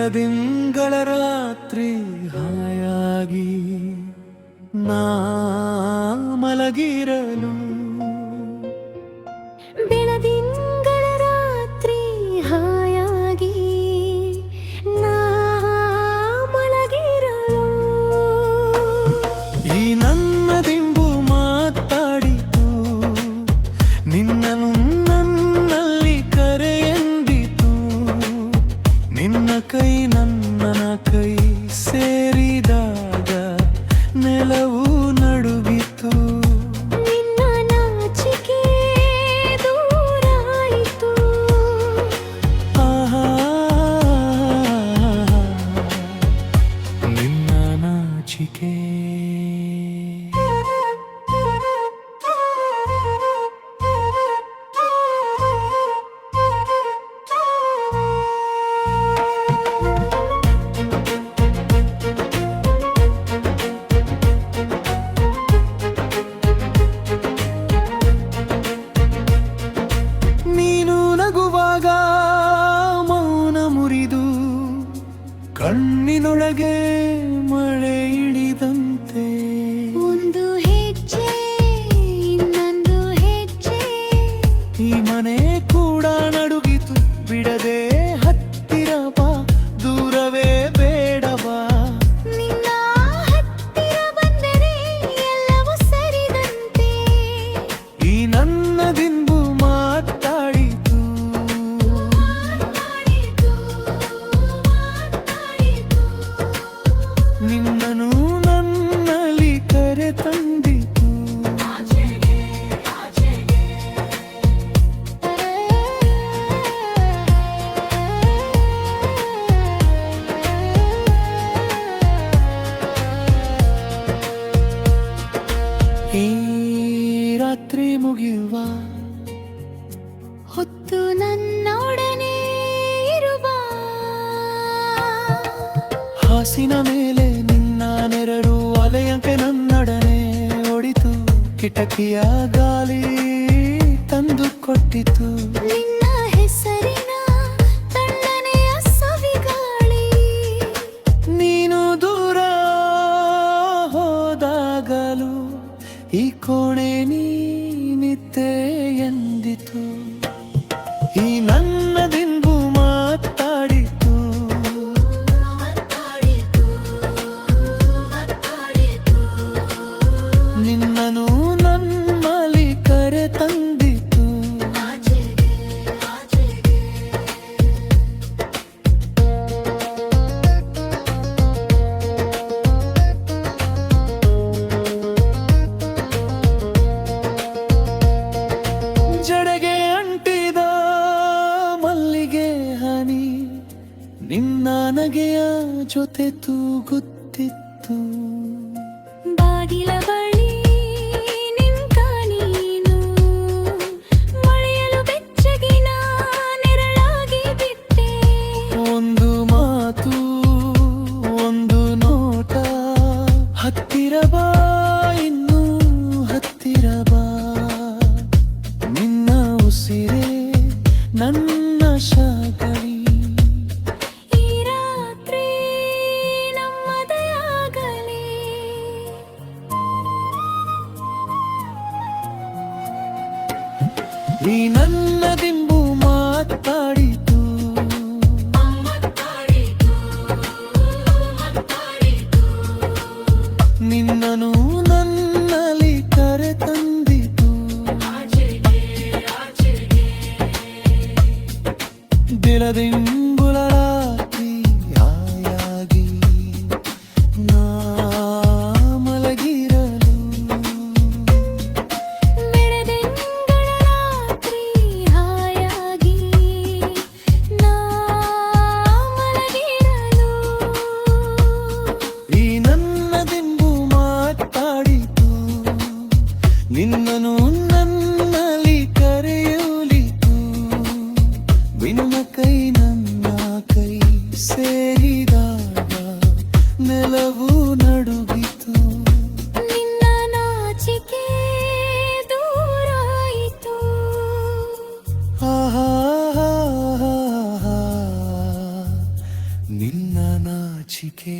ಬೆಳದಿಂಗಳ ರಾತ್ರಿ ಹಾಯಾಗಿ ನಾ ಮಲಗಿರಲು ಬೆಳದಿಂಗಳ ರಾತ್ರಿ ಹಾಯಾಗಿ ನಾ ಮಲಗಿರಲು ಈ ನನ್ನ ದಿಂಬು ಮಾತಾಡಿತು ನಿನ್ನನು ನನ್ನಲ್ಲಿ ಕರೆಯೆಂದಿತು ನಿನ್ನ ಕೈ ನನ್ನ ಕೈ ಸೇರಿದಾಗ ನೆಲವು ನಡುಗಿತು ನಿನ್ನ ನಾಚಿಕೆ ದೂರಾಯಿತು ಆಹಾ ನಿನ್ನ ನಾಚಿಕೆ ನೀನು ನಗುವಾಗ ಮೌನ ಮುರಿದು ಕಣ್ಣಿನೊಳಗೆ ಮಳೆ ಇಳಿದಂತೆ ಒಂದು ಹೆಜ್ಜೆ ಇನ್ನೊಂದು ಹೆಜ್ಜೆ ಈ ಮನೆ ಕೂಡ ನಡುಗಿತು ಬಿಡದೆ ಹತ್ತಿರ ಬಾ ದೂರವೇ ಬೇಡವಾ ನಿನ್ನ ಹತ್ತಿರ ಬಂದರೆ ಎಲ್ಲವೂ ಸರಿದಂತೆ ಈ ನನ್ನ ದಿಂಬು ಮಾತಾಡಿತು ನಿನ್ನನು ನನ್ನಲ್ಲಿ ಕರೆ ತಂದಿತು ಈ ರಾತ್ರಿ ಮುಗಿಯುವ ಹೊತ್ತು ನನ್ನೊಡನೆ ಇರುವ ಹಾಸಿನ ಮೇಲೆ ನಿನ್ನ ನೆರಳು ಅಲೆಯಂತೆ ನನ್ನೊಡನೆ ಒಡಿತು ಕಿಟಕಿಯ ಗಾಳಿ ತಂದು ಕೊಟ್ಟಿತು ನಿನ್ನ ಹೆಸರಿನ ತಣ್ಣನೆಯ ಸವಿಗಾಳಿ ನೀನು ದೂರ ಹೋದಾಗಲೂ ಈ ಕೋಣೆ ನೀನಿದ್ದೆ ಎಂದಿತು ಈ ನನ್ನ ದಿಂಬು ಮಾತಾಡಿತು ನಿನ್ನನು ನನ್ನಲ್ಲಿ ಕರೆ ತಂದಿತು ಜಡೆಗೆ ಅಂಟಿದ ಮಲ್ಲಿಗೆ ಹನಿ ನಿನ್ನ ನಗೆಯ ಜೊತೆ ತೂಗುತ್ತಿತ್ತು ಬಾಗಿಲ ಬಳಿ ನಿಂತ ನೀನು ಮಳೆಯಲು ಬೆಚ್ಚಗಿನ ನೆರಳಾಗಿ ಬಿಟ್ಟೆ ಒಂದು ಮಾತು ಒಂದು ನೋಟ ಹತ್ತಿರ ಬಾ ಇನ್ನೂ ಹತ್ತಿರ ಬಾ ನಿನ್ನ ಉಸಿರೇ ನನ್ನ ಶಾಗಲಿ ಈ ರಾತ್ರಿ ನಮ್ಮದಾಗಲಿ ಈ ನನ್ನ ದಿಂಬು ಮಾತಾಡಿತು ನಿನ್ನನು ನನ್ನಲ್ಲಿ ಕರೆ ತಂದಿತು ದಿಲದಿಂಬುಲ ರಾತ್ರಿ ಹಾಯಾಗಿ ನಾ ಮಲಗಿರಲು ಬೆಳದಿಂಗಳ ರಾತ್ರಿ ಹಾಯಾಗಿ ನಾ ಮಲಗಿರಲು ಈ ನನ್ನ ದಿಂಬು ಮಾತಾಡಿತು ನಿನ್ನನು ನನ್ನಲ್ಲಿ ಕರೆಯುಲಿತು ನಿನ್ನ ಕೈ ನನ್ನ ನಿನ್ನ ನಾಚಿಕೆ